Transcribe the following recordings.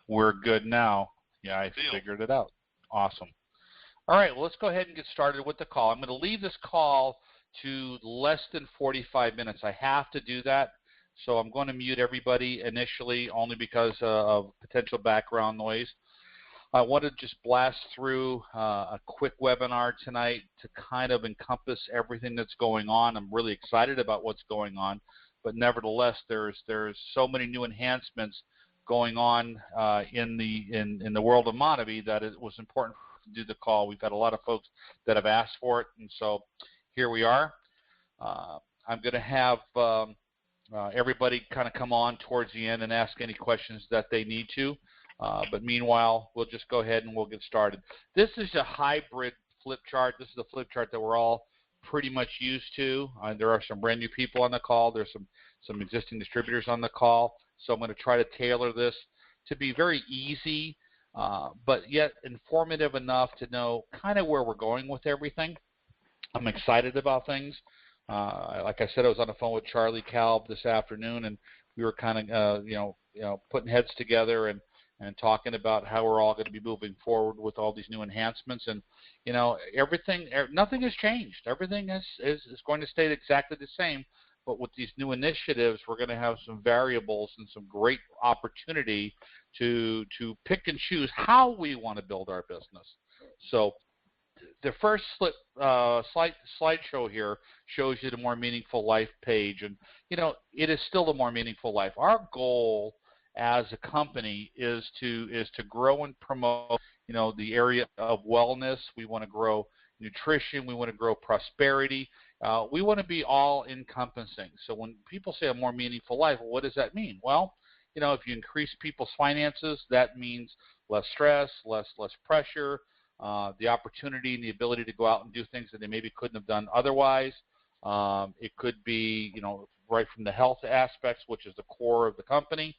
We're good now. Yeah, I figured it out. Awesome. All right, well, let's go ahead and get started with the call. I'm going to leave this call to less than 45 minutes. I have to do that, so I'm going to mute everybody initially only because of potential background noise. I want to just blast through a quick webinar tonight to kind of encompass everything that's going on. I'm really excited about what's going on, but nevertheless, there's so many new enhancements going on in the world of Monavie that it was important to do the call. We've had a lot of folks that have asked for it, and so here we are. I'm going to have everybody kind of come on towards the end and ask any questions that they need to. But meanwhile, we'll just go ahead and we'll get started. This is a hybrid flip chart. This is a flip chart that we're all pretty much used to. There are some brand new people on the call. There's some existing distributors on the call. So I'm going to try to tailor this to be very easy, but yet informative enough to know kind of where we're going with everything. I'm excited about things. Like I said, I was on the phone with Charlie Kalb this afternoon, and we were kind of putting heads together and talking about how we're all going to be moving forward with all these new enhancements. And nothing has changed. Everything is going to stay exactly the same. But with these new initiatives, we're going to have some variables and some great opportunity to pick and choose how we want to build our business. So the first slideshow here shows you the More Meaningful Life page. And, it is still the More Meaningful Life. Our goal as a company is to grow and promote, the area of wellness. We want to grow nutrition. We want to grow prosperity. We want to be all encompassing. So when people say a more meaningful life, well, what does that mean? Well, if you increase people's finances, that means less stress, less pressure, the opportunity and the ability to go out and do things that they maybe couldn't have done otherwise. It could be, right from the health aspects, which is the core of the company.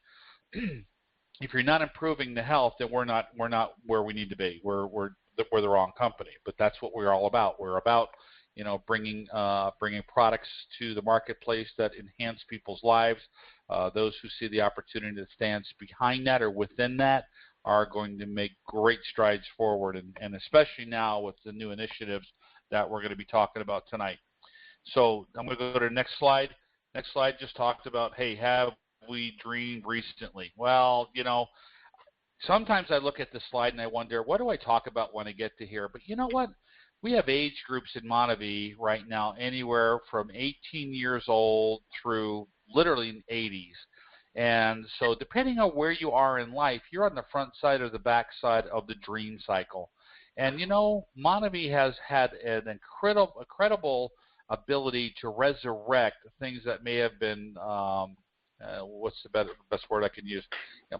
If you're not improving the health, then we're not where we need to be. We're the wrong company. But that's what we're all about. We're about bringing products to the marketplace that enhance people's lives. Those who see the opportunity that stands behind that or within that are going to make great strides forward, and especially now with the new initiatives that we're going to be talking about tonight. So I'm going to go to the next slide. Next slide just talked about, hey, have we dreamed recently? Well, sometimes I look at the slide and I wonder, what do I talk about when I get to here? But you know what? We have age groups in Monavie right now anywhere from 18 years old through literally 80s. And so depending on where you are in life, you're on the front side or the back side of the dream cycle. And Monavie has had an incredible ability to resurrect things that may have been what's the best word I can use?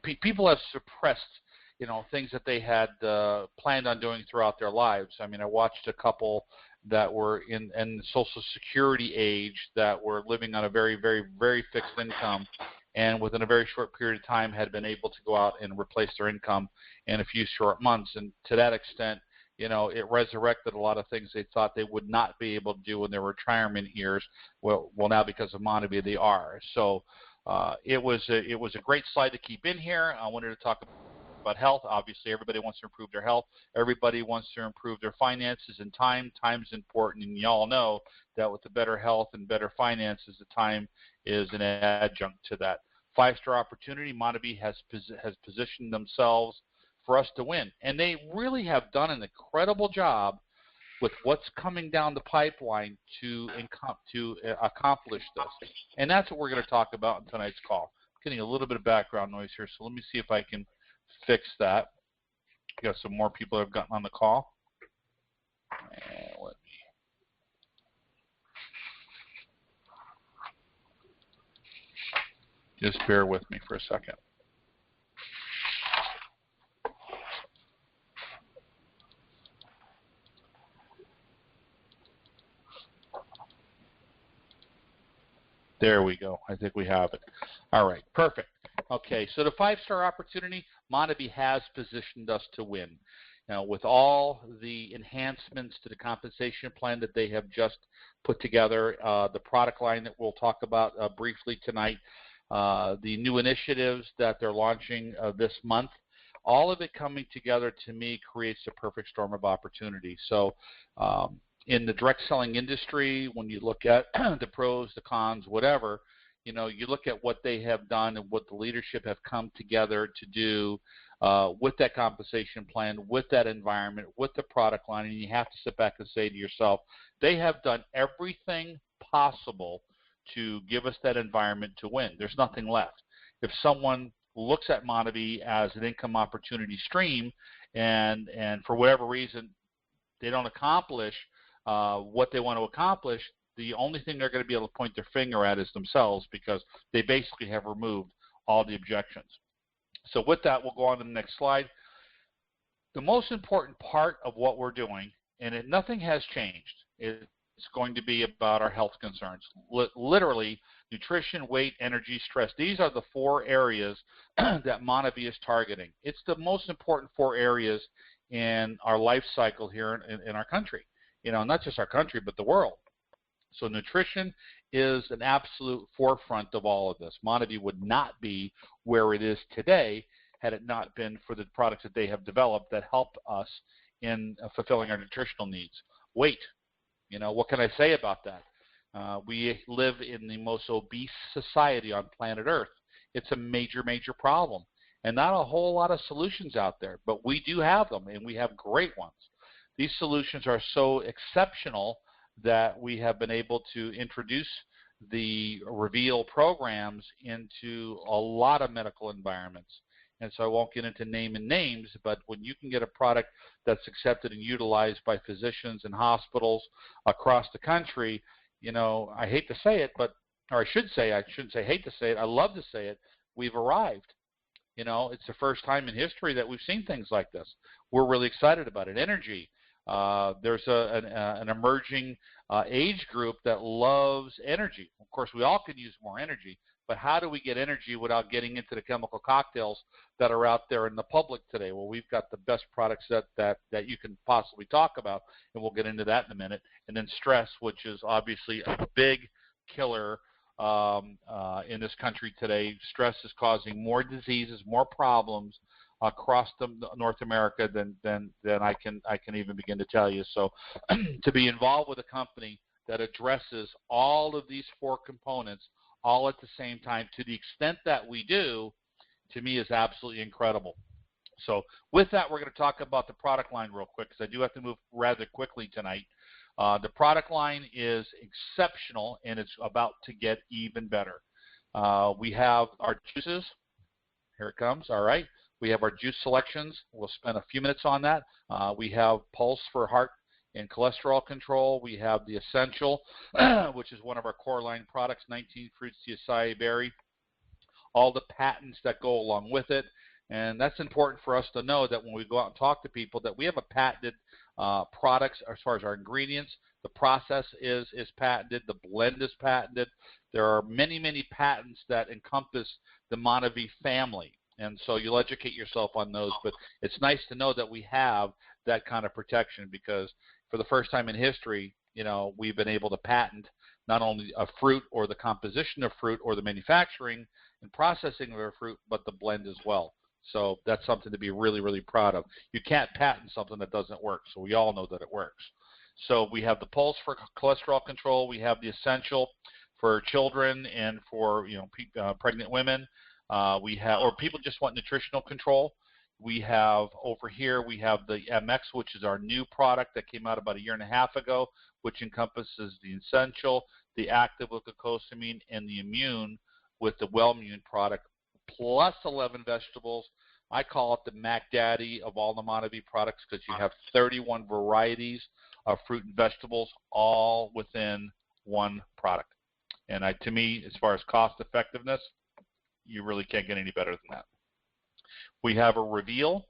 People have suppressed, things that they had planned on doing throughout their lives. I mean, I watched a couple that were in the Social Security age that were living on a very, very, very fixed income, and within a very short period of time had been able to go out and replace their income in a few short months. And to that extent, it resurrected a lot of things they thought they would not be able to do in their retirement years. Well, now because of Monavie, they are. So it was a great slide to keep in here. I wanted to talk about health. Obviously, everybody wants to improve their health. Everybody wants to improve their finances, and time's important. And you all know that with the better health and better finances, the time is an adjunct to that. 5-star opportunity. Monavie has positioned themselves for us to win, and they really have done an incredible job with what's coming down the pipeline to accomplish this. And that's what we're going to talk about in tonight's call. I'm getting a little bit of background noise here, so let me see if I can fix that. I got some more people that have gotten on the call. And let me just bear with me for a second. There we go. I think we have it. All right, perfect. Okay, so the 5-star opportunity, Monavie has positioned us to win. Now, with all the enhancements to the compensation plan that they have just put together, the product line that we'll talk about briefly tonight, the new initiatives that they're launching this month, all of it coming together to me creates a perfect storm of opportunity. So in the direct selling industry, when you look at the pros, the cons, whatever, you look at what they have done and what the leadership have come together to do with that compensation plan, with that environment, with the product line, and you have to sit back and say to yourself, they have done everything possible to give us that environment to win. There's nothing left. If someone looks at Monavie as an income opportunity stream and for whatever reason they don't accomplish what they want to accomplish, the only thing they're going to be able to point their finger at is themselves, because they basically have removed all the objections. So with that, we'll go on to the next slide. The most important part of what we're doing, and nothing has changed, it's going to be about our health concerns. Literally, nutrition, weight, energy, stress. These are the 4 areas that Monavie is targeting. It's the most important 4 areas in our life cycle here in our country. Not just our country, but the world. So nutrition is an absolute forefront of all of this. Monavie would not be where it is today had it not been for the products that they have developed that help us in fulfilling our nutritional needs. Weight, what can I say about that? We live in the most obese society on planet Earth. It's a major, major problem, and not a whole lot of solutions out there, but we do have them, and we have great ones. These solutions are so exceptional that we have been able to introduce the Reveal programs into a lot of medical environments. And so I won't get into naming names, but when you can get a product that's accepted and utilized by physicians and hospitals across the country, I hate to say it, or I shouldn't say hate to say it, I love to say it, we've arrived. It's the first time in history that we've seen things like this. We're really excited about it. Energy. There's an emerging age group that loves energy. Of course, we all could use more energy, but how do we get energy without getting into the chemical cocktails that are out there in the public today? Well, we've got the best products that you can possibly talk about, and we'll get into that in a minute. And then stress, which is obviously a big killer in this country today. Stress is causing more diseases, more problems across North America than I can even begin to tell you. So to be involved with a company that addresses all of these 4 components all at the same time, to the extent that we do, to me is absolutely incredible. So with that, we're going to talk about the product line real quick, because I do have to move rather quickly tonight. The product line is exceptional, and it's about to get even better. We have our juices. Here it comes. All right. We have our juice selections. We'll spend a few minutes on that. We have Pulse for heart and cholesterol control. We have the Essential, which is one of our core line products, 19 fruits to acai berry, all the patents that go along with it. And that's important for us to know, that when we go out and talk to people, that we have a patented products as far as our ingredients. The process is patented. The blend is patented. There are many, many patents that encompass the Monavie family. And so you'll educate yourself on those. But it's nice to know that we have that kind of protection, because for the first time in history, we've been able to patent not only a fruit or the composition of fruit or the manufacturing and processing of a fruit, but the blend as well. So that's something to be really, really proud of. You can't patent something that doesn't work, so we all know that it works. So we have the Pulse for cholesterol control. We have the Essential for children and for pregnant women. We have, or people just want nutritional control. We have over here, we have the MX, which is our new product that came out about 1.5 years ago, which encompasses the Essential, the Active with glucosamine, and the Immune with the Wellmune product, plus 11 vegetables. I call it the Mac Daddy of all the Monavie products, because you have 31 varieties of fruit and vegetables all within one product. And to me, as far as cost effectiveness, you really can't get any better than that. We have a Reveal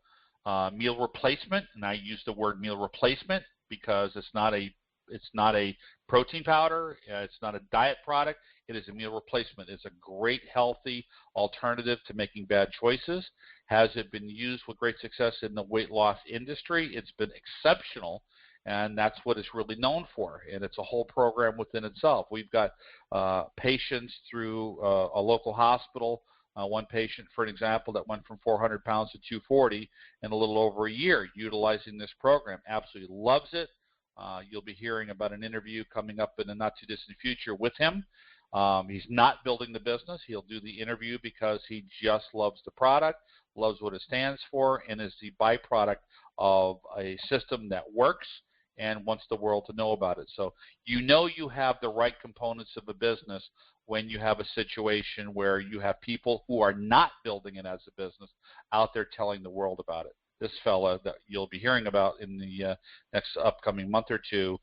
meal replacement, and I use the word meal replacement because it's not a protein powder, it's not a diet product. It is a meal replacement. It's a great, healthy alternative to making bad choices. Has it been used with great success in the weight loss industry? It's been exceptional, and that's what it's really known for. And it's a whole program within itself. We've got patients through a local hospital One patient, for an example, that went from 400 pounds to 240 in a little over a year utilizing this program. Absolutely loves it. You'll be hearing about an interview coming up in the not-too-distant future with him. He's not building the business. He'll do the interview because he just loves the product, loves what it stands for, and is the byproduct of a system that works and wants the world to know about it. So you know you have the right components of a business when you have a situation where you have people who are not building it as a business out there telling the world about it. This fella that you'll be hearing about in the next upcoming month or two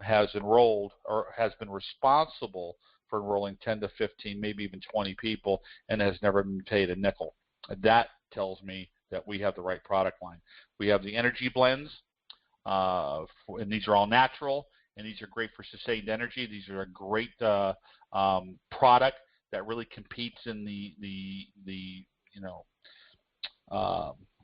has enrolled or has been responsible for enrolling 10 to 15, maybe even 20 people, and has never been paid a nickel. That tells me that we have the right product line. We have the energy blends, and these are all natural, and these are great for sustained energy. These are a great product that really competes in the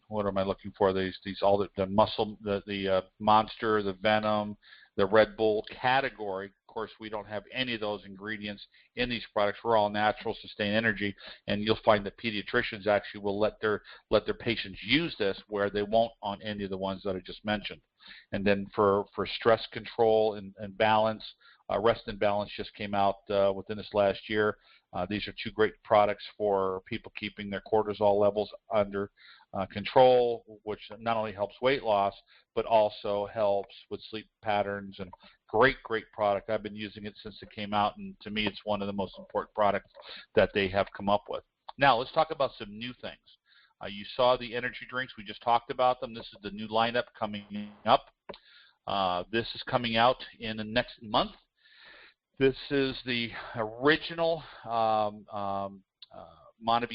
what am I looking for? These all the muscle, the Monster, the Venom, the Red Bull category. Of course, we don't have any of those ingredients in these products. We're all natural, sustained energy, and you'll find that pediatricians actually will let their patients use this where they won't on any of the ones that I just mentioned. And then for stress control and balance, Rest and Balance just came out within this last year. These are two great products for people keeping their cortisol levels under control, which not only helps weight loss, but also helps with sleep patterns. And great product. I've been using it since it came out, and to me it's one of the most important products that they have come up with. Now let's talk about some new things. You saw the energy drinks. We just talked about them. This is the new lineup coming up. This is coming out in the next month. This is the original Monavie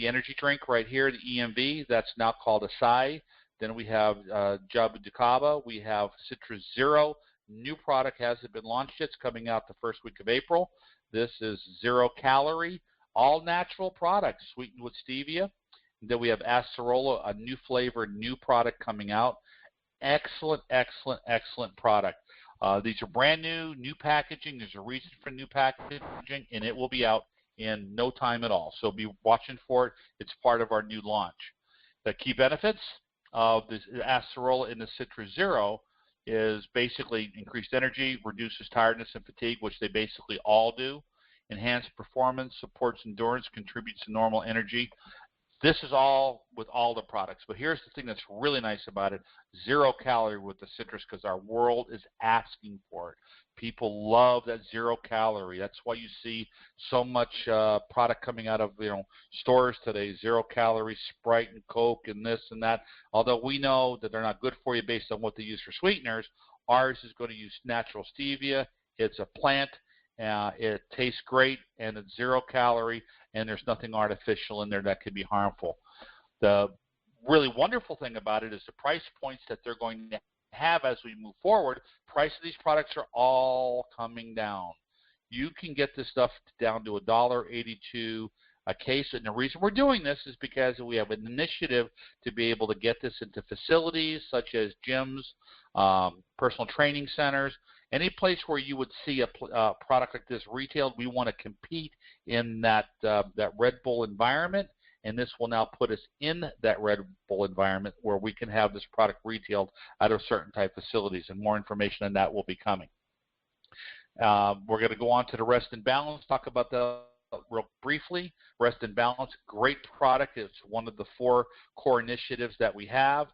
energy drink right here, the EMV. That's now called Acai. Then we have Jabu Dukaba. We have Citrus Zero. New product hasn't been launched yet. It's coming out the first week of April. This is 0 calorie, all natural product, sweetened with stevia. And then we have Acerola, a new flavor, new product coming out. Excellent product. These are brand new packaging. There's a reason for new packaging, and it will be out in no time at all. So be watching for it. It's part of our new launch. The key benefits of the Acerola and the Citrus Zero is basically increased energy, reduces tiredness and fatigue, which they basically all do, enhanced performance, supports endurance, contributes to normal energy. This is all with all the products. But here's the thing that's really nice about it, 0 calorie with the citrus, because our world is asking for it. People love that 0 calorie. That's why you see so much product coming out of stores today, 0 calorie Sprite and Coke and this and that. Although we know that they're not good for you based on what they use for sweeteners, ours is going to use natural stevia. It's a plant. It tastes great, and it's 0 calorie, and there's nothing artificial in there that could be harmful. The really wonderful thing about it is the price points that they're going to have as we move forward. Price of these products are all coming down. You can get this stuff down to $1.82 a case, and the reason we're doing this is because we have an initiative to be able to get this into facilities such as gyms, personal training centers, any place where you would see a product like this retailed. We want to compete in that Red Bull environment, and this will now put us in that Red Bull environment where we can have this product retailed at a certain type of facilities, and more information on that will be coming. We're going to go on to the Rest and Balance, talk about that real briefly. Rest and Balance, great product. It's one of the 4 core initiatives that we have.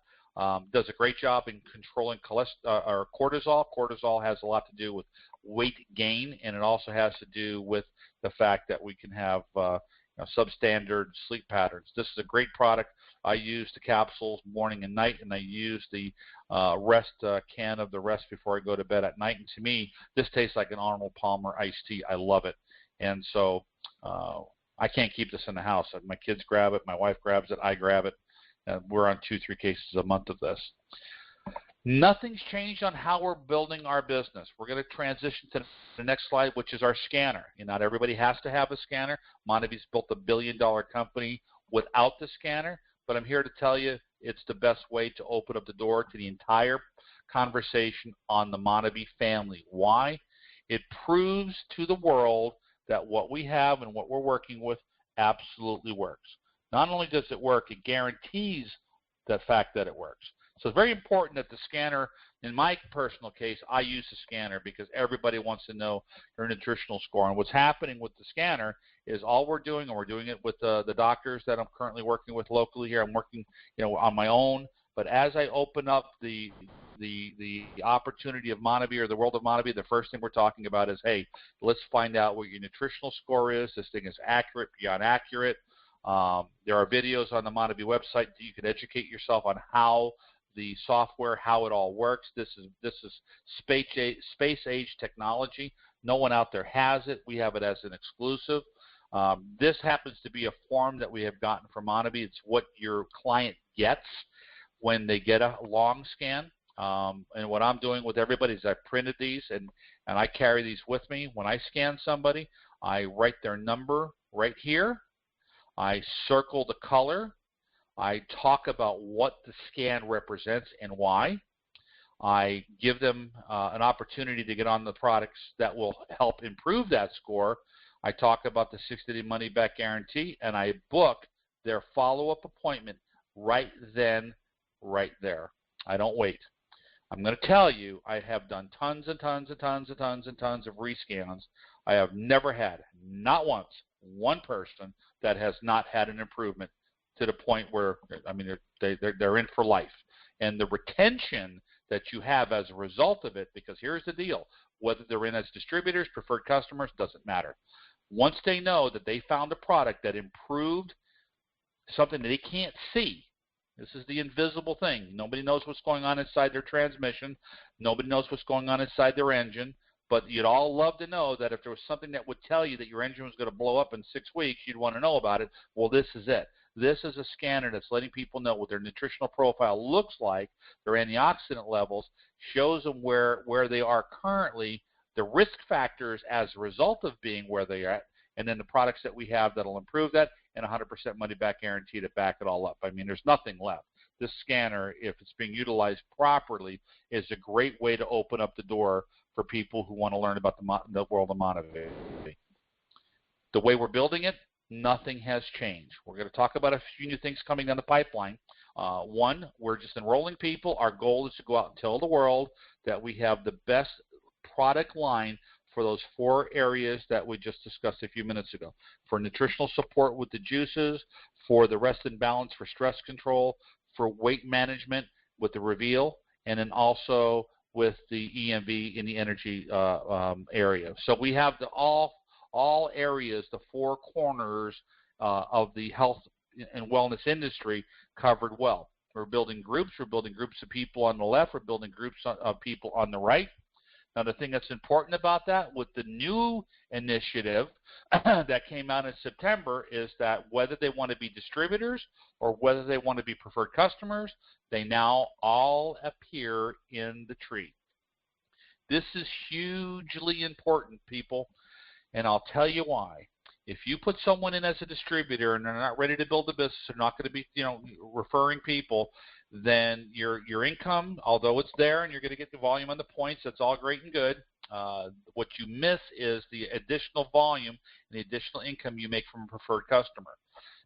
Does a great job in controlling cortisol. Cortisol has a lot to do with weight gain, and it also has to do with the fact that we can have substandard sleep patterns. This is a great product. I use the capsules morning and night, and I use the Rest can of the Rest before I go to bed at night. And to me, this tastes like an Arnold Palmer iced tea. I love it. And so I can't keep this in the house. My kids grab it. My wife grabs it. I grab it. We're on 2-3 cases a month of this. Nothing's changed on how we're building our business. We're going to transition to the next slide, which is our scanner. Not everybody has to have a scanner. Monavie's built a billion-dollar company without the scanner, but I'm here to tell you it's the best way to open up the door to the entire conversation on the Monavie family. Why? It proves to the world that what we have and what we're working with absolutely works. Not only does it work, it guarantees the fact that it works. So it's very important that the scanner, in my personal case, I use the scanner because everybody wants to know their nutritional score. And what's happening with the scanner is all we're doing, and we're doing it with the doctors that I'm currently working with locally here. I'm working, on my own. But as I open up the opportunity of Monavie or the world of Monavie, the first thing we're talking about is, hey, let's find out what your nutritional score is. This thing is accurate, beyond accurate. There are videos on the Monavie website that you can educate yourself on how the software, how it all works. This is space age technology. No one out there has it. We have it as an exclusive. This happens to be a form that we have gotten from Monavie. It's what your client gets when they get a long scan. And what I'm doing with everybody is I've printed these and I carry these with me. When I scan somebody, I write their number right here. I circle the color. I talk about what the scan represents and why. I give them an opportunity to get on the products that will help improve that score. I talk about the 60-day money-back guarantee, and I book their follow-up appointment right then, right there. I don't wait. I'm going to tell you, I have done tons and tons and tons and tons and tons of rescans. I have never had, not once, one person that has not had an improvement to the point where, I mean, they're in for life. And the retention that you have as a result of it, because here's the deal, whether they're in as distributors, preferred customers, doesn't matter. Once they know that they found a product that improved something that they can't see, this is the invisible thing. Nobody knows what's going on inside their transmission. Nobody knows what's going on inside their engine. But you'd all love to know that if there was something that would tell you that your engine was going to blow up in 6 weeks, you'd want to know about it. Well, this is it. This is a scanner that's letting people know what their nutritional profile looks like, their antioxidant levels, shows them where they are currently, the risk factors as a result of being where they are at, and then the products that we have that'll improve that, and 100% money-back guarantee to back it all up. I mean, there's nothing left. This scanner, if it's being utilized properly, is a great way to open up the door for people who want to learn about the world of Monavie. The way we're building it, nothing has changed. We're going to talk about a few new things coming down the pipeline. One, we're just enrolling people. Our goal is to go out and tell the world that we have the best product line for those 4 areas that we just discussed a few minutes ago. For nutritional support with the juices, for the rest and balance for stress control, for weight management with the Reveal, and then also with the EMV in the energy area. So we have all areas, the 4 corners of the health and wellness industry covered well. We're building groups. We're building groups of people on the left. We're building groups of people on the right. Now, the thing that's important about that with the new initiative that came out in September is that whether they want to be distributors or whether they want to be preferred customers, they now all appear in the tree. This is hugely important, people, and I'll tell you why. If you put someone in as a distributor and they're not ready to build a business, they're not going to be, referring people, then your income, although it's there and you're going to get the volume on the points, that's all great and good. What you miss is the additional volume and the additional income you make from a preferred customer.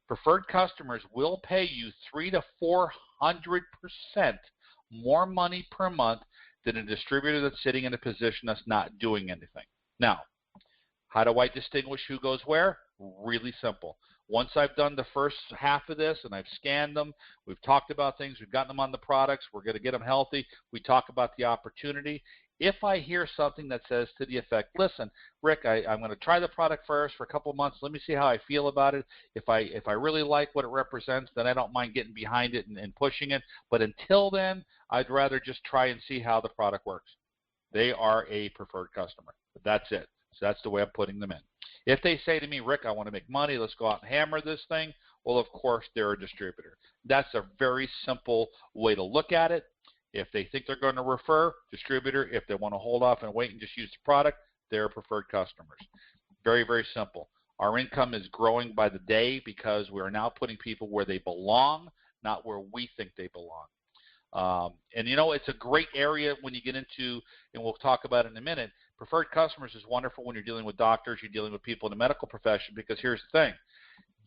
Preferred customers will pay you 300 to 400% more money per month than a distributor that's sitting in a position that's not doing anything. Now, how do I distinguish who goes where? Really simple. Once I've done the first half of this and I've scanned them, we've talked about things, we've gotten them on the products, we're going to get them healthy, we talk about the opportunity. If I hear something that says to the effect, listen, Rick, I'm going to try the product first for a couple of months, let me see how I feel about it. If I really like what it represents, then I don't mind getting behind it and pushing it. But until then, I'd rather just try and see how the product works. They are a preferred customer. That's it. So that's the way I'm putting them in. If they say to me, Rick, I want to make money, let's go out and hammer this thing, well, of course, they're a distributor. That's a very simple way to look at it. If they think they're going to refer, distributor. If they want to hold off and wait and just use the product, they're preferred customers. Very, very simple. Our income is growing by the day because we are now putting people where they belong, not where we think they belong. And, it's a great area when you get into, and we'll talk about it in a minute, preferred customers is wonderful when you're dealing with doctors, you're dealing with people in the medical profession, because here's the thing.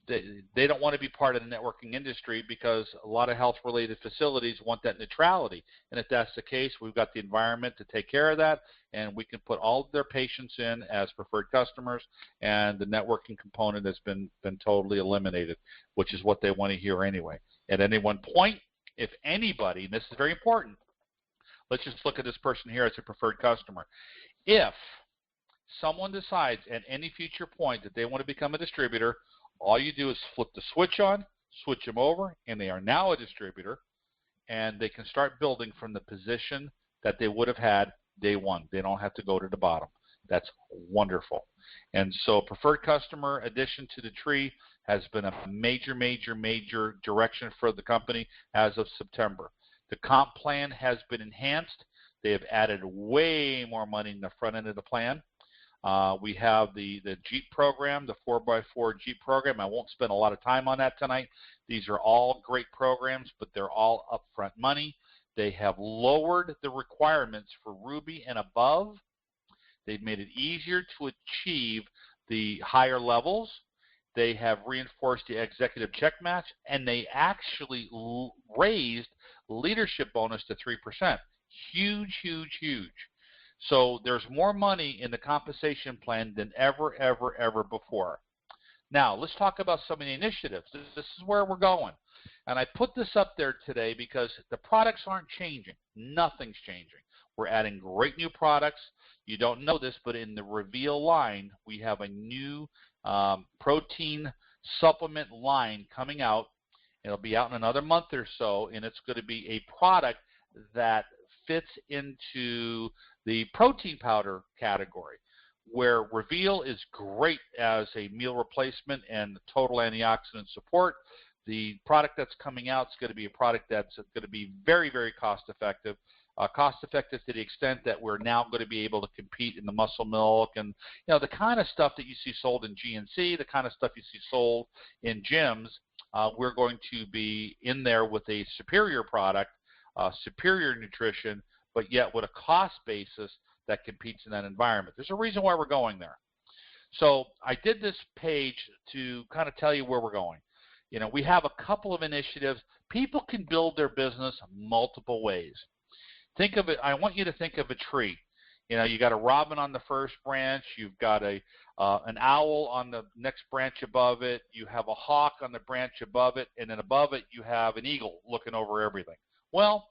they don't want to be part of the networking industry because a lot of health-related facilities want that neutrality. And if that's the case, we've got the environment to take care of that, and we can put all of their patients in as preferred customers, and the networking component has been totally eliminated, which is what they want to hear anyway. At any one point, if anybody, and this is very important, let's just look at this person here as a preferred customer. If someone decides at any future point that they want to become a distributor, all you do is flip the switch on, switch them over, and they are now a distributor, and they can start building from the position that they would have had day one. They don't have to go to the bottom. That's wonderful. And so preferred customer addition to the tree has been a major, major, major direction for the company as of September. The comp plan has been enhanced. They have added way more money in the front end of the plan. We have the Jeep program, the 4x4 Jeep program. I won't spend a lot of time on that tonight. These are all great programs, but they're all upfront money. They have lowered the requirements for Ruby and above. They've made it easier to achieve the higher levels. They have reinforced the executive check match, and they actually raised leadership bonus to 3%. Huge, huge, huge. So there's more money in the compensation plan than ever, ever, ever before. Now, let's talk about some of the initiatives. This is where we're going. And I put this up there today because the products aren't changing. Nothing's changing. We're adding great new products. You don't know this, but in the Reveal line, we have a new protein supplement line coming out. It'll be out in another month or so, and it's going to be a product that fits into the protein powder category, where Reveal is great as a meal replacement and total antioxidant support. The product that's coming out is going to be a product that's going to be very, very cost effective. Cost effective to the extent that we're now going to be able to compete in the muscle milk and the kind of stuff that you see sold in GNC, the kind of stuff you see sold in gyms. We're going to be in there with a superior product, superior nutrition, but yet with a cost basis that competes in that environment. There's a reason why we're going there. So I did this page to kind of tell you where we're going. We have a couple of initiatives. People can build their business multiple ways. Think of it. I want you to think of a tree. You got a robin on the first branch. You've got an owl on the next branch above it. You have a hawk on the branch above it, and then above it you have an eagle looking over everything. Well,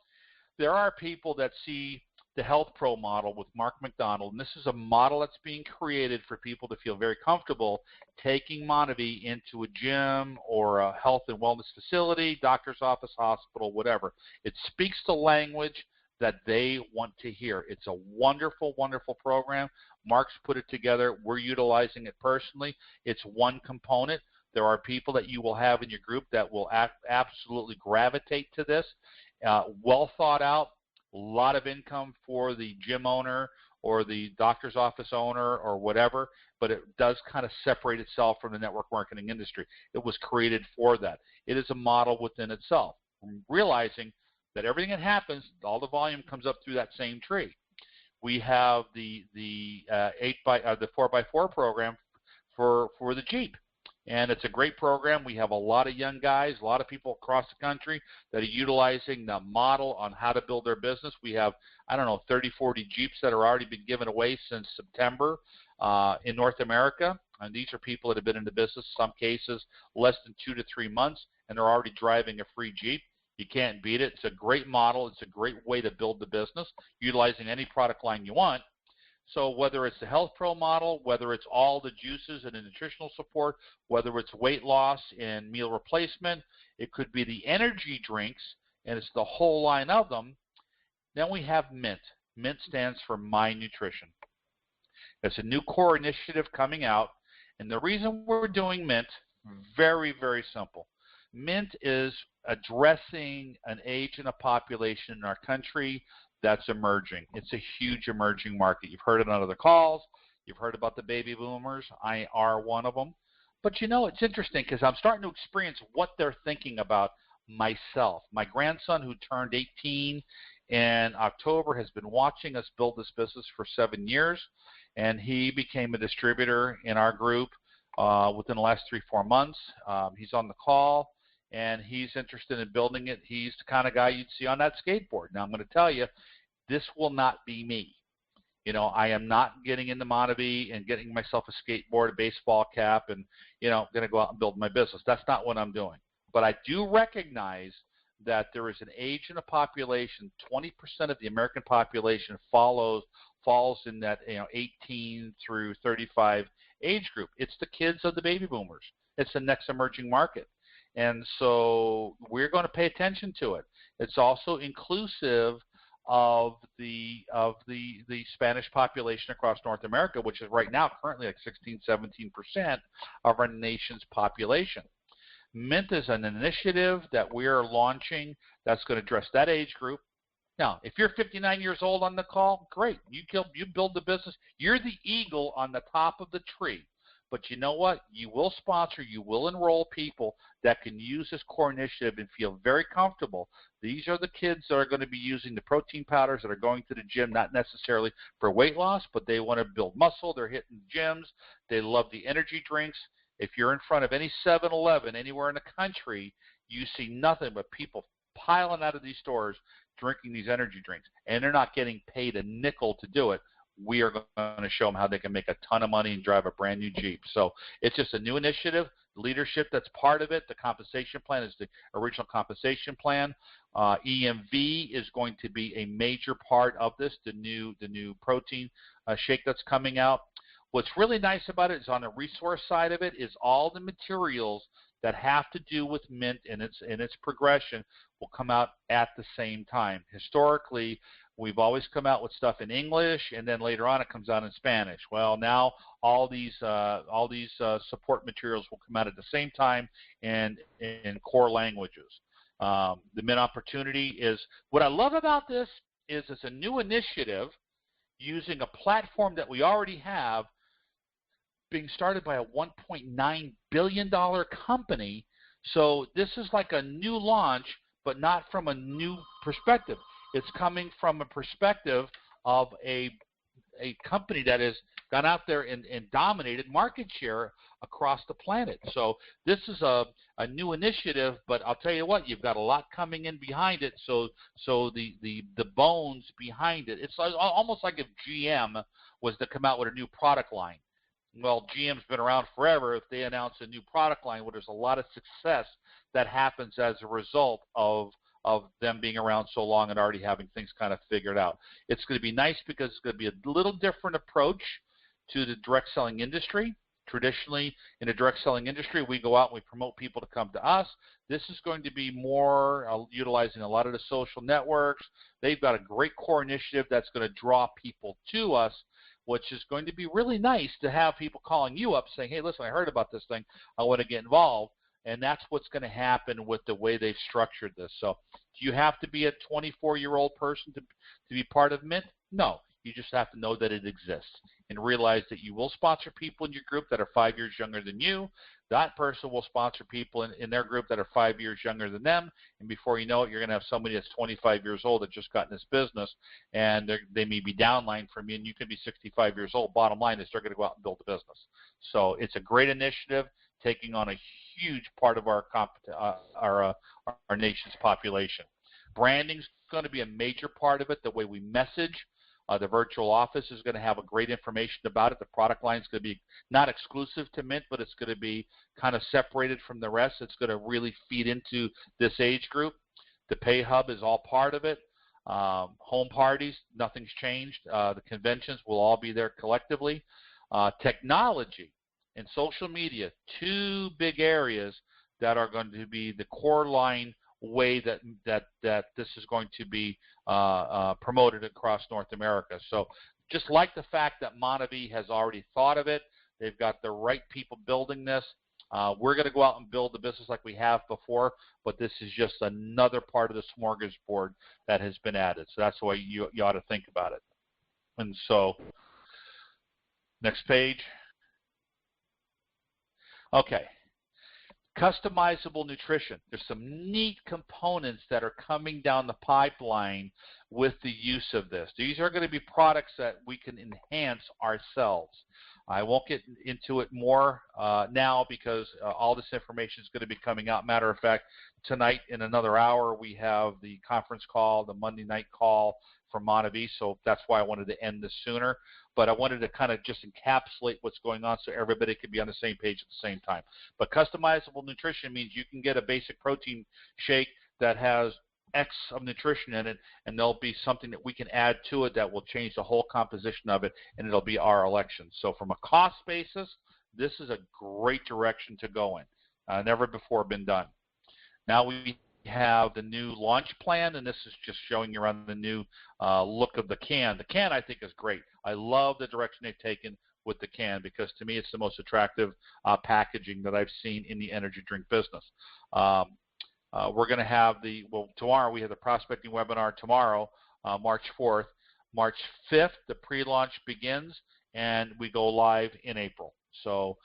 there are people that see the Health Pro model with Mark McDonald, and this is a model that's being created for people to feel very comfortable taking Monavie into a gym or a health and wellness facility, doctor's office, hospital, whatever. It speaks the language that they want to hear. It's a wonderful, wonderful program. Mark's put it together. We're utilizing it personally. It's one component. There are people that you will have in your group that will absolutely gravitate to this. Well thought out, a lot of income for the gym owner or the doctor's office owner or whatever, but it does kind of separate itself from the network marketing industry. It was created for that. It is a model within itself. Realizing that everything that happens, all the volume comes up through that same tree. We have the 4x4 program for the Jeep, and it's a great program. We have a lot of young guys, a lot of people across the country that are utilizing the model on how to build their business. We have, 30, 40 Jeeps that are already been given away since September in North America, and these are people that have been in the business, some cases, less than 2 to 3 months, and they're already driving a free Jeep. You can't beat it. It's a great model. It's a great way to build the business, utilizing any product line you want. So whether it's the Health Pro model, whether it's all the juices and the nutritional support, whether it's weight loss and meal replacement, it could be the energy drinks, and it's the whole line of them. Then we have Mint. Mint stands for My Nutrition. It's a new core initiative coming out, and the reason we're doing Mint, very, very simple. Mint is addressing an age in a population in our country that's emerging. It's a huge emerging market. You've heard it on other calls. You've heard about the baby boomers. I are one of them. But it's interesting because I'm starting to experience what they're thinking about myself. My grandson, who turned 18 in October, has been watching us build this business for 7 years, and he became a distributor in our group within the last 3-4 months. He's on the call, and he's interested in building it. He's the kind of guy you'd see on that skateboard. Now, I'm going to tell you, this will not be me. You know, I am not getting into Monavie and getting myself a skateboard, a baseball cap, and, you know, going to go out and build my business. That's not what I'm doing. But I do recognize that there is an age in the population. 20% of the American population falls in that 18 through 35 age group. It's the kids of the baby boomers. It's the next emerging market, and so we're going to pay attention to it. It's also inclusive of the Spanish population across North America, which is right now currently like 16-17% of our nation's population. Mint is an initiative that we are launching that's going to address that age group. Now, if you're 59 years old on the call, great. You build the business. You're the eagle on the top of the tree. But you know what? You will sponsor, you will enroll people that can use this core initiative and feel very comfortable. These are the kids that are going to be using the protein powders, that are going to the gym, not necessarily for weight loss, but they want to build muscle. They're hitting gyms. They love the energy drinks. If you're in front of any 7-Eleven anywhere in the country, you see nothing but people piling out of these stores drinking these energy drinks, and they're not getting paid a nickel to do it. We are going to show them how they can make a ton of money and drive a brand new Jeep. So it's just a new initiative. Leadership that's part of it. The compensation plan is the original compensation plan. EMV is going to be a major part of this, the new protein shake that's coming out. What's really nice about it is on the resource side of it is all the materials that have to do with Mint and its progression will come out at the same time. Historically, we've always come out with stuff in English, and then later on it comes out in Spanish. Well, now all these support materials will come out at the same time and in core languages. The Mint opportunity is, what I love about this is it's a new initiative using a platform that we already have, being started by a $1.9 billion company. So this is like a new launch, but not from a new perspective. It's coming from a perspective of a company that has gone out there and dominated market share across the planet. So this is a new initiative, but I'll tell you what, you've got a lot coming in behind it. So the bones behind it, it's almost like if GM was to come out with a new product line. Well, GM's been around forever. If they announce a new product line, well, there's a lot of success that happens as a result of them being around so long and already having things kind of figured out. It's going to be nice because it's going to be a little different approach to the direct selling industry. Traditionally, in the direct selling industry, we go out and we promote people to come to us. This is going to be more utilizing a lot of the social networks. They've got a great core initiative that's going to draw people to us, which is going to be really nice to have people calling you up saying, hey, listen, I heard about this thing. I want to get involved. And that's what's going to happen with the way they've structured this. So do you have to be a 24-year-old person to be part of Mint? No. You just have to know that it exists and realize that you will sponsor people in your group that are 5 years younger than you. That person will sponsor people in their group that are 5 years younger than them. And before you know it, you're going to have somebody that's 25 years old that just got in this business, and they may be downline from you, and you could be 65 years old. Bottom line is they're going to go out and build a business. So it's a great initiative taking on a huge part of our nation's population. Branding is going to be a major part of it, the way we message. The virtual office is going to have a great information about it. The product line is going to be not exclusive to Mint, but it's going to be kind of separated from the rest. It's going to really feed into this age group. The Pay Hub is all part of it. Home parties, nothing's changed. The conventions will all be there collectively. Technology and social media, two big areas that are going to be the core line way that this is going to be promoted across North America. So just like the fact that Monavie has already thought of it, they've got the right people building this. We're going to go out and build the business like we have before, but this is just another part of the smorgasbord that has been added. So that's the way you ought to think about it. And so, next page. Okay. Customizable nutrition. There's some neat components that are coming down the pipeline with the use of this. These are going to be products that we can enhance ourselves. I won't get into it more now because all this information is going to be coming out. Matter of fact, tonight in another hour we have the conference call, the Monday night call for Monavie, so that's why I wanted to end this sooner. But I wanted to kind of just encapsulate what's going on so everybody could be on the same page at the same time. But customizable nutrition means you can get a basic protein shake that has X of nutrition in it, and there'll be something that we can add to it that will change the whole composition of it, and it'll be our election. So from a cost basis, this is a great direction to go in. Never before been done. Now we have the new launch plan, and this is just showing you around the new look of the can. The can, I think, is great. I love the direction they've taken with the can because to me it's the most attractive packaging that I've seen in the energy drink business. We're going to have tomorrow we have the prospecting webinar tomorrow, March 4th. March 5th, the pre-launch begins, and we go live in April. So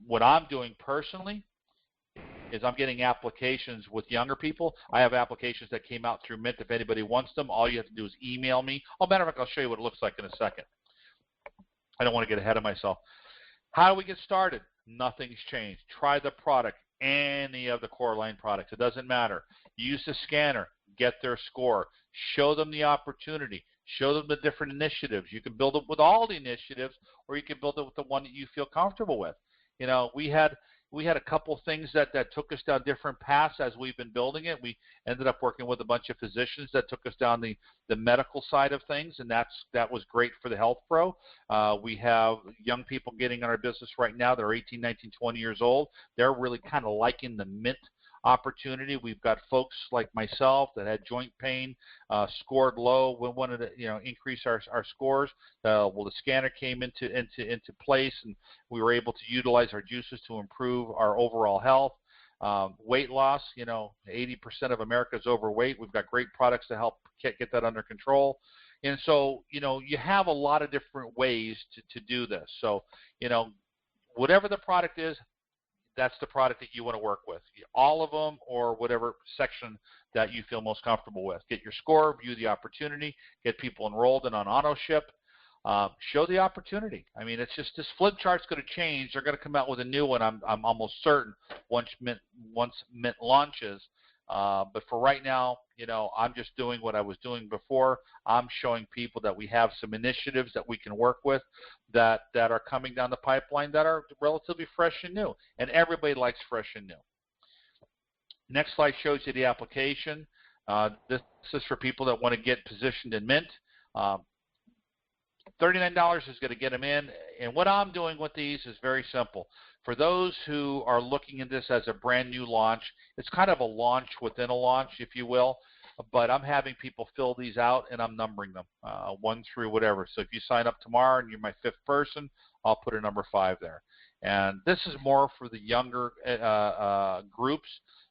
what I'm doing personally is I'm getting applications with younger people. I have applications that came out through Mint. If anybody wants them, all you have to do is email me. Oh, matter of fact, I'll show you what it looks like in a second. I don't want to get ahead of myself. How do we get started? Nothing's changed. Try the product, any of the core line products. It doesn't matter. Use the scanner. Get their score. Show them the opportunity. Show them the different initiatives. You can build it with all the initiatives, or you can build it with the one that you feel comfortable with. You know, we had a couple things that took us down different paths as we've been building it. We ended up working with a bunch of physicians that took us down the medical side of things, and that was great for the Health Pro. We have young people getting in our business right now. They're 18, 19, 20 years old. They're really kind of liking the Mint opportunity. We've got folks like myself that had joint pain, scored low. We wanted to increase our scores. Well, the scanner came into place, and we were able to utilize our juices to improve our overall health. Weight loss, 80% of America is overweight. We've got great products to help get that under control. And so, you have a lot of different ways to do this. So, whatever the product is, that's the product that you want to work with. All of them or whatever section that you feel most comfortable with. Get your score, view the opportunity, get people enrolled and on auto ship. Show the opportunity. I mean, it's just this flip chart's going to change. They're going to come out with a new one, I'm almost certain, once Mint launches. But for right now, I'm just doing what I was doing before. I'm showing people that we have some initiatives that we can work with that are coming down the pipeline that are relatively fresh and new. And everybody likes fresh and new. Next slide shows you the application. This is for people that want to get positioned in Mint. $39 is going to get them in. And what I'm doing with these is very simple. For those who are looking at this as a brand new launch, it's kind of a launch within a launch, if you will. But I'm having people fill these out, and I'm numbering them, 1 through whatever. So if you sign up tomorrow and you're my 5th person, I'll put a number 5 there. And this is more for the younger groups.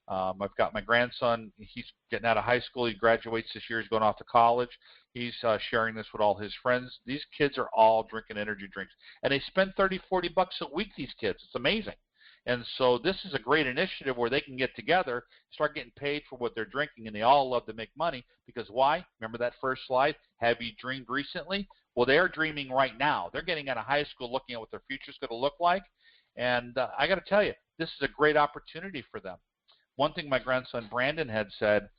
I've got my grandson. He's getting out of high school. He graduates this year. He's going off to college. He's sharing this with all his friends. These kids are all drinking energy drinks. And they spend $30, $40 a week, these kids. It's amazing. And so this is a great initiative where they can get together, start getting paid for what they're drinking, and they all love to make money. Because why? Remember that first slide? Have you dreamed recently? Well, they're dreaming right now. They're getting out of high school looking at what their future is going to look like. And I got to tell you, this is a great opportunity for them. One thing my grandson Brandon had said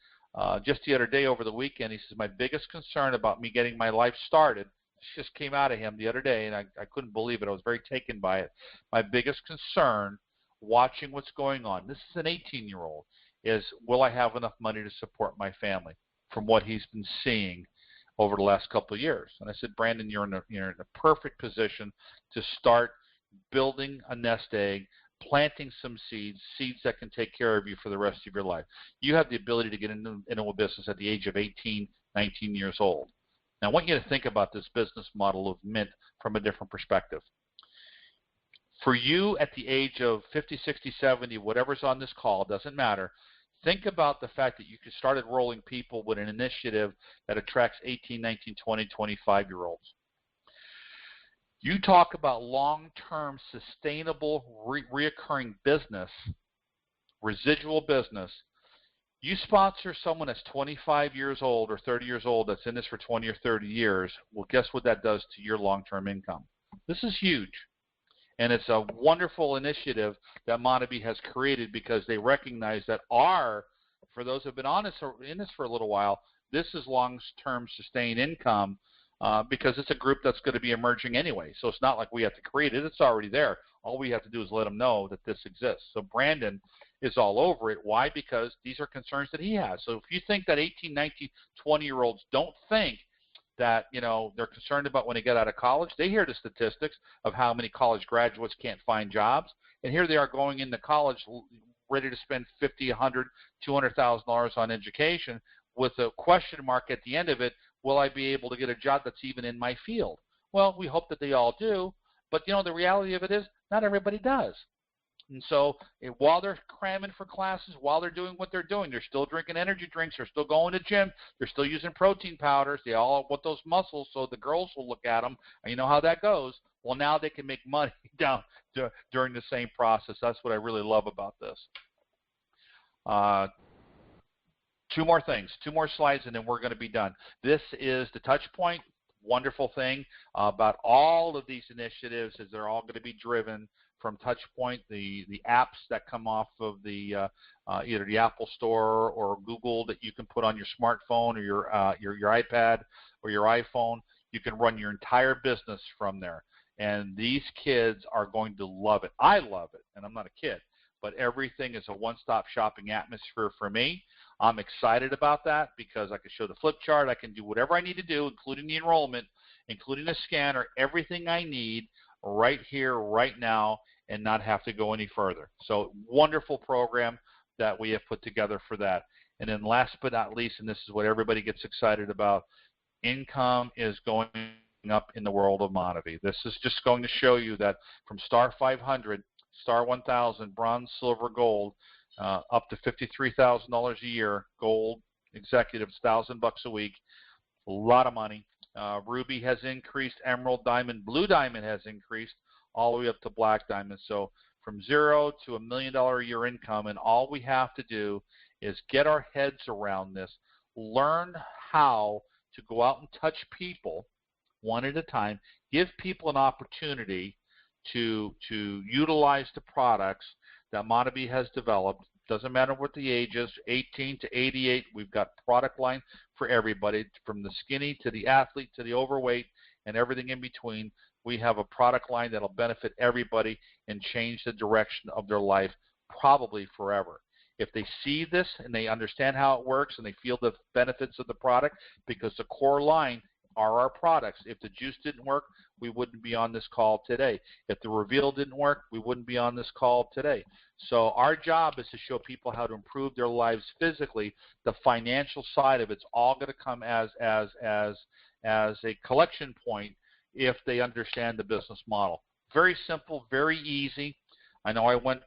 just the other day over the weekend, he says, my biggest concern about me getting my life started, this just came out of him the other day, and I couldn't believe it. I was very taken by it. My biggest concern watching what's going on, this is an 18-year-old, is will I have enough money to support my family from what he's been seeing over the last couple of years. And I said, Brandon, you're in a perfect position to start building a nest egg, planting some seeds that can take care of you for the rest of your life. You have the ability to get into a business at the age of 18, 19 years old. Now, I want you to think about this business model of Mint from a different perspective. For you at the age of 50, 60, 70, whatever's on this call, doesn't matter, think about the fact that you could start enrolling people with an initiative that attracts 18, 19, 20, 25-year-olds. You talk about long-term, sustainable, reoccurring business, residual business. You sponsor someone that's 25 years old or 30 years old that's in this for 20 or 30 years. Well, guess what that does to your long-term income? This is huge. And it's a wonderful initiative that Monavie has created because they recognize that for those who have been in this for a little while, this is long-term sustained income because it's a group that's going to be emerging anyway. So it's not like we have to create it. It's already there. All we have to do is let them know that this exists. So Brandon is all over it. Why? Because these are concerns that he has. So if you think that 18, 19, 20-year-olds don't think that, they're concerned about when they get out of college, they hear the statistics of how many college graduates can't find jobs. And here they are going into college ready to spend $50, $100, $200,000 on education with a question mark at the end of it, will I be able to get a job that's even in my field? Well, we hope that they all do, but the reality of it is not everybody does. And so while they're cramming for classes, while they're doing what they're doing, they're still drinking energy drinks, they're still going to gym, they're still using protein powders, they all want those muscles so the girls will look at them, and you know how that goes. Well, now they can make money during the same process. That's what I really love about this. Two more things, 2 more slides, and then we're going to be done. This is the touch point. Wonderful thing about all of these initiatives is they're all going to be driven from Touchpoint, the apps that come off of the either the Apple Store or Google that you can put on your smartphone or your iPad or your iPhone. You can run your entire business from there, and these kids are going to love it. I love it, and I'm not a kid, but everything is a one-stop shopping atmosphere for me. I'm excited about that because I can show the flip chart. I can do whatever I need to do, including the enrollment, including the scanner, everything I need right here, right now, and not have to go any further. So wonderful program that we have put together for that. And then last but not least, and this is what everybody gets excited about, income is going up in the world of Monavie. This is just going to show you that from Star 500, Star 1000, Bronze, Silver, Gold, up to $53,000 a year, Gold, Executives, $1,000 a week, a lot of money. Ruby has increased, Emerald, Diamond, Blue Diamond has increased, all the way up to Black Diamond. So from 0 to $1 million a year income, and all we have to do is get our heads around this, learn how to go out and touch people one at a time, give people an opportunity to utilize the products that Monavie has developed. Doesn't matter what the age is, 18 to 88, we've got product line for everybody, from the skinny to the athlete to the overweight and everything in between. We have a product line that'll benefit everybody and change the direction of their life probably forever. If they see this and they understand how it works and they feel the benefits of the product, because the core line are our products. If the juice didn't work, we wouldn't be on this call today. If the reveal didn't work, we wouldn't be on this call today. So our job is to show people how to improve their lives physically. The financial side of it's all going to come as a collection point if they understand the business model. Very simple, very easy. I know I went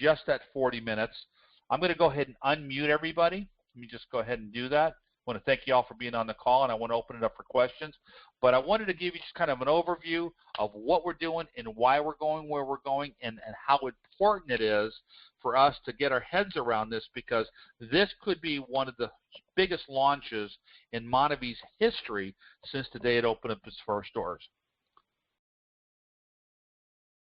just at 40 minutes. I'm going to go ahead and unmute everybody. Let me just go ahead and do that. I want to thank you all for being on the call, and I want to open it up for questions. But I wanted to give you just kind of an overview of what we're doing and why we're going where we're going, and how important it is for us to get our heads around this, because this could be one of the biggest launches in Monavie's history since the day it opened up its first doors.